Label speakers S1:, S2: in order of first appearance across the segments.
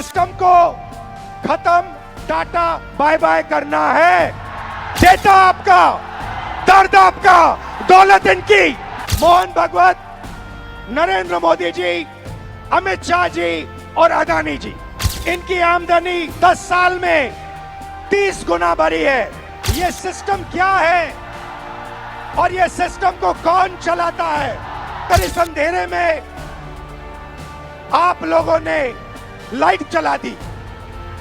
S1: System को खत्म, tata bye bye करना है। डेटा आपका, दर्द आपका, दौलत इनकी। मोहन भागवत, नरेंद्र मोदी जी, अमित शाह जी और अदानी जी, इनकी आमदनी 10 साल में 30 गुना बढ़ी है। ये सिस्टम क्या है और ये सिस्टम को कौन चलाता है? पर इस अंधेरे में आप लोगों ने लाइट चला दी।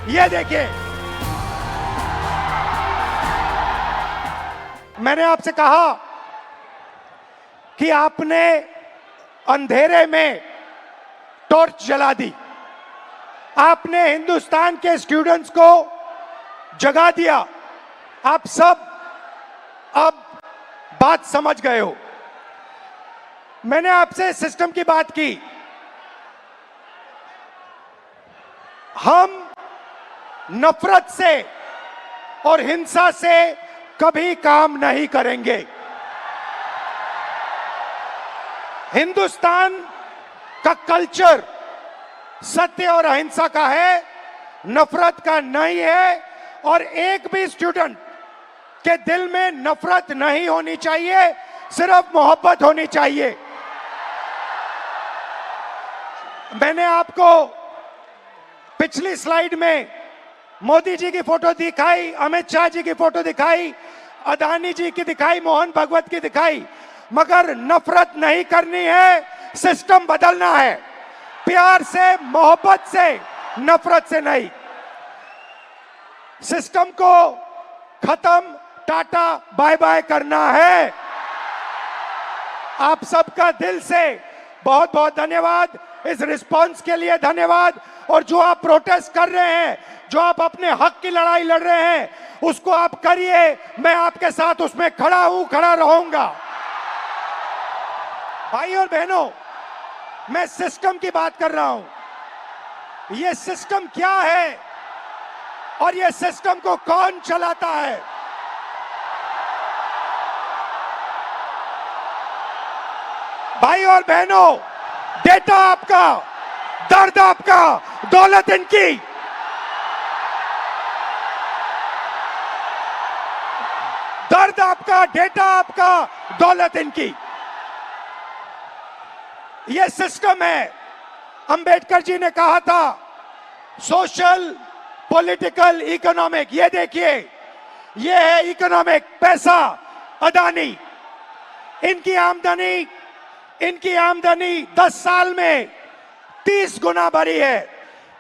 S1: ये देखिए, मैंने आपसे कहा कि आपने अंधेरे में टॉर्च जला दी, आपने हिंदुस्तान के स्टूडेंट्स को जगा दिया। आप सब अब बात समझ गए हो। मैंने आपसे सिस्टम की बात की। हम नफरत से और हिंसा से कभी काम नहीं करेंगे। हिंदुस्तान का कल्चर सत्य और अहिंसा का है, नफरत का नहीं है। और एक भी स्टूडेंट के दिल में नफरत नहीं होनी चाहिए, सिर्फ मोहब्बत होनी चाहिए। मैंने आपको पिछली स्लाइड में मोदी जी की फोटो दिखाई, अमित शाह जी की फोटो दिखाई, अदानी जी की दिखाई, मोहन भागवत की दिखाई, मगर नफरत नहीं करनी है, सिस्टम बदलना है। प्यार से, मोहब्बत से, नफरत से नहीं। सिस्टम को खत्म, टाटा बाय बाय करना है। आप सबका दिल से बहुत बहुत धन्यवाद, इस रिस्पांस के लिए धन्यवाद। और जो आप प्रोटेस्ट कर रहे हैं, जो आप अपने हक की लड़ाई लड़ रहे हैं, उसको आप करिए। मैं आपके साथ उसमें खड़ा हूं, खड़ा रहूंगा। भाई और बहनों, मैं सिस्टम की बात कर रहा हूं। ये सिस्टम क्या है और ये सिस्टम को कौन चलाता है? भाई और बहनों, डेटा आपका, दर्द आपका, दौलत इनकी। दर्द आपका, डेटा आपका, दौलत इनकी। यह सिस्टम है। अंबेडकर जी ने कहा था सोशल, पॉलिटिकल, इकोनॉमिक। ये देखिए, ये है इकोनॉमिक, पैसा, अदानी। इनकी आमदनी 10 साल में 30 गुना बढ़ी है।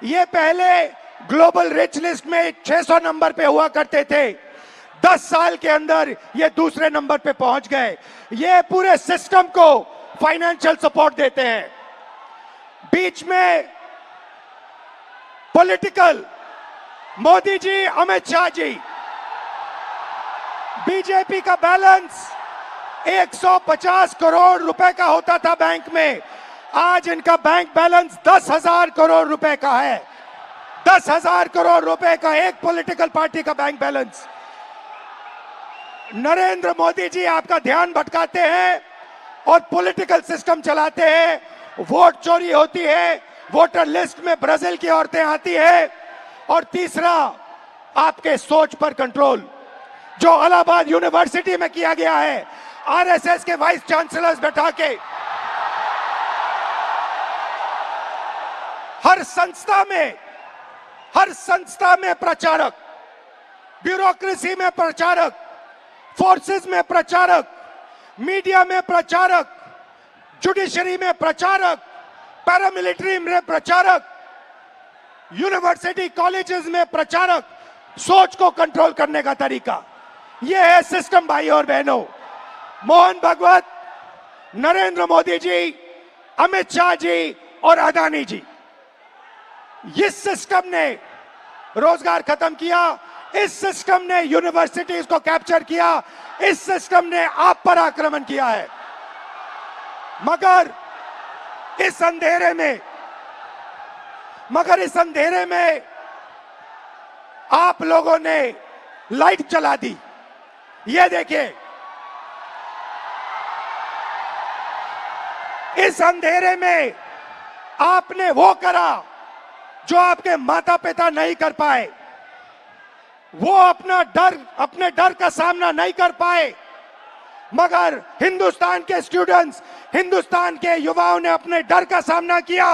S1: ये पहले ग्लोबल रिच लिस्ट में 600 नंबर पे हुआ करते थे, 10 साल के अंदर ये दूसरे नंबर पे पहुंच गए। ये पूरे सिस्टम को फाइनेंशियल सपोर्ट देते हैं। बीच में पॉलिटिकल, मोदी जी, अमित शाह जी। बीजेपी का बैलेंस 150 करोड़ रुपए का होता था बैंक में, आज इनका बैंक बैलेंस 10,000 करोड़ रुपए का है। 10,000 करोड़ रुपए का एक पॉलिटिकल पार्टी का बैंक बैलेंस। नरेंद्र मोदी जी आपका ध्यान भटकाते हैं और पॉलिटिकल सिस्टम चलाते हैं। वोट चोरी होती है, वोटर लिस्ट में ब्राजील की औरतें आती है। और तीसरा, आपके सोच पर कंट्रोल, जो इलाहाबाद यूनिवर्सिटी में किया गया है, आरएसएस के वाइस चांसलर्स बैठा के हर संस्था में प्रचारक, ब्यूरोक्रेसी में प्रचारक, फोर्सेस में प्रचारक, मीडिया में प्रचारक, जुडिशरी में प्रचारक, पैरामिलिट्री में प्रचारक, यूनिवर्सिटी कॉलेजेस में प्रचारक। सोच को कंट्रोल करने का तरीका यह है सिस्टम। भाई और बहनों, मोहन भागवत, नरेंद्र मोदी जी, अमित शाह जी और अदानी जी, इस सिस्टम ने रोजगार खत्म किया। इस सिस्टम ने यूनिवर्सिटीज को कैप्चर किया। इस सिस्टम ने आप पर आक्रमण किया है। मगर इस अंधेरे में आप लोगों ने लाइट जला दी। ये देखिए, इस अंधेरे में आपने वो करा जो आपके माता पिता नहीं कर पाए। वो अपने डर का सामना नहीं कर पाए, मगर हिंदुस्तान के स्टूडेंट्स, हिंदुस्तान के युवाओं ने अपने डर का सामना किया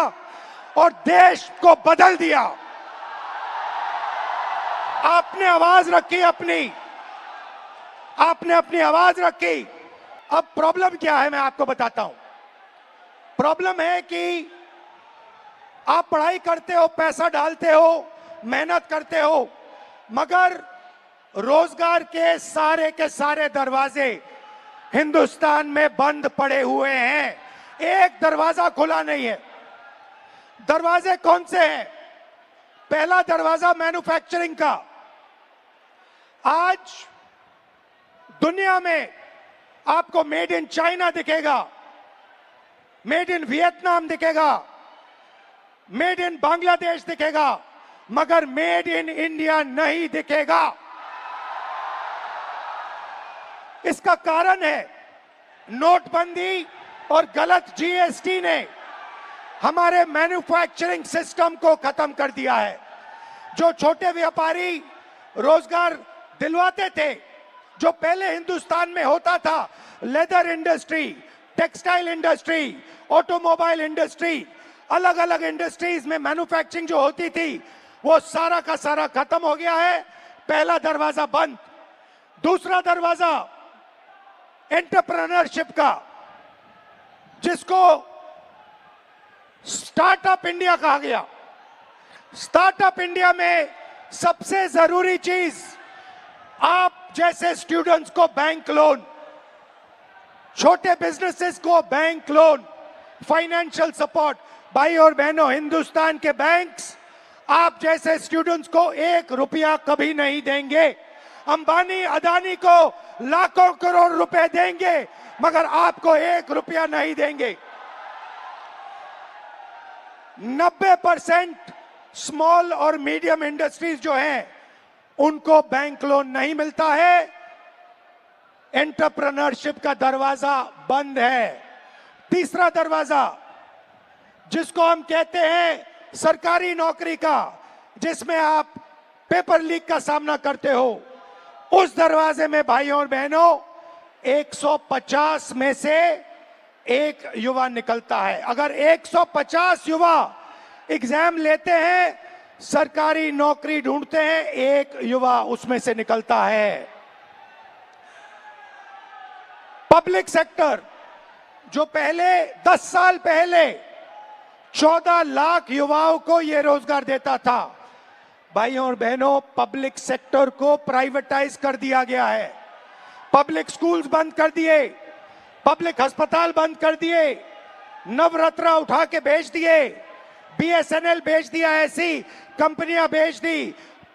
S1: और देश को बदल दिया। आपने आवाज रखी आपने अपनी आवाज रखी। अब प्रॉब्लम क्या है मैं आपको बताता हूं। प्रॉब्लम है कि आप पढ़ाई करते हो, पैसा डालते हो, मेहनत करते हो, मगर रोजगार के सारे दरवाजे हिंदुस्तान में बंद पड़े हुए हैं। एक दरवाजा खुला नहीं है। दरवाजे कौन से हैं? पहला दरवाजा मैन्युफैक्चरिंग का। आज दुनिया में आपको मेड इन चाइना दिखेगा, मेड इन वियतनाम दिखेगा, मेड इन बांग्लादेश दिखेगा, मगर मेड इन इंडिया नहीं दिखेगा। इसका कारण है नोटबंदी और गलत जीएसटी ने हमारे मैन्युफैक्चरिंग सिस्टम को खत्म कर दिया है। जो छोटे व्यापारी रोजगार दिलवाते थे, जो पहले हिंदुस्तान में होता था, leather industry, textile industry, automobile industry, अलग अलग इंडस्ट्रीज में मैन्युफैक्चरिंग जो होती थी, वो सारा का सारा खत्म हो गया है। पहला दरवाजा बंद। दूसरा दरवाजा एंटरप्रेन्योरशिप का, जिसको स्टार्टअप इंडिया कहा गया। स्टार्टअप इंडिया में सबसे जरूरी चीज आप जैसे स्टूडेंट्स को बैंक लोन, छोटे बिजनेसेस को बैंक लोन, फाइनेंशियल सपोर्ट। भाई और बहनों, हिंदुस्तान के बैंक्स आप जैसे स्टूडेंट्स को 1 रुपया कभी नहीं देंगे। अंबानी अदानी को लाखों करोड़ रुपए देंगे, मगर आपको 1 रुपया नहीं देंगे। 90% स्मॉल और मीडियम इंडस्ट्रीज जो हैं, उनको बैंक लोन नहीं मिलता है। एंटरप्रेन्योरशिप का दरवाजा बंद है। तीसरा दरवाजा, जिसको हम कहते हैं सरकारी नौकरी का, जिसमें आप पेपर लीक का सामना करते हो, उस दरवाजे में भाइयों और बहनों 150 में से एक युवा निकलता है। अगर 150 युवा एग्जाम लेते हैं, सरकारी नौकरी ढूंढते हैं, एक युवा उसमें से निकलता है। पब्लिक सेक्टर, जो पहले 10 साल पहले 14 लाख युवाओं को यह रोजगार देता था, भाइयों और बहनों, पब्लिक सेक्टर को प्राइवेटाइज कर दिया गया है। पब्लिक स्कूल्स बंद कर दिए, पब्लिक अस्पताल बंद कर दिए, नवरत्ना उठा के बेच दिए, बीएसएनएल बेच दिया, ऐसी कंपनियां बेच दी,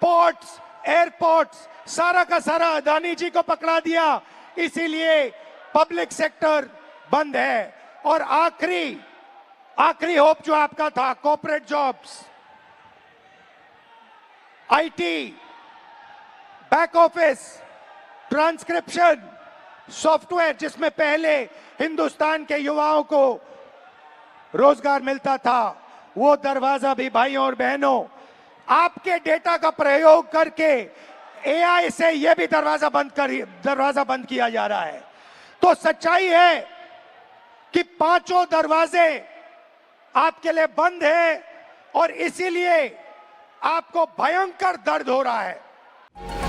S1: पोर्ट्स, एयरपोर्ट्स, सारा का सारा अदानी जी को पकड़ा दिया। इसीलिए पब्लिक सेक्टर बंद है। और आखिरी होप जो आपका था, corporate jobs, IT, back office, transcription, software, जिसमें पहले हिंदुस्तान के युवाओं को रोजगार मिलता था, वो दरवाजा भी भाइयों और बहनों आपके डेटा का प्रयोग करके एआई से यह भी दरवाजा बंद किया जा रहा है। तो सच्चाई है कि पांचों दरवाजे आपके लिए बंद है और इसीलिए आपको भयंकर दर्द हो रहा है।